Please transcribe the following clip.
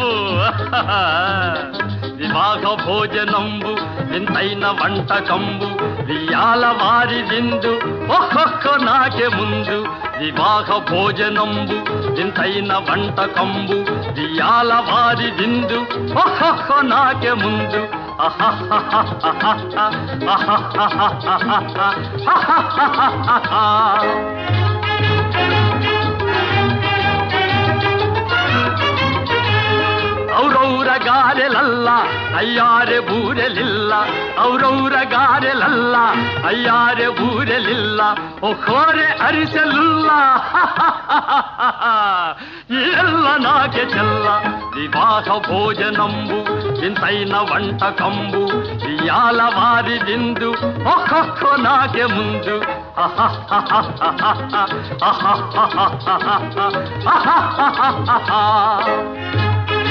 అబ్బో వివాహ భోజనంబు వింతైన వంటకంబు వియాల వారి విందు ఒక్కొక్క నాకే ముందు వివాహ భోజనంబు వింతైన వంటకంబు వియాల వారి విందు ఒక్కొక్క నాకే ముందు ಔರೌರ ಗಾರೆಲಲ್ಲ ಅಯ್ಯಾರೆ ಬೂರೆಲಿಲ್ಲ ಔರೌರ ಗಾರೆಲಲ್ಲ ಅಯ್ಯಾರೆ ಬೂರೆಲಿಲ್ಲ ಒಕ್ಕೋರೆ ಅರಿಸಲಿಲ್ಲ ಎಲ್ಲ ನಾಗೆ ಚೆಲ್ಲ ವಿವಾಹ ಭೋಜನಂಬು ಇಂತೈನ వంటకంబు ఇయాల వారి విందు ఒక్కొక్క నాకే ముందు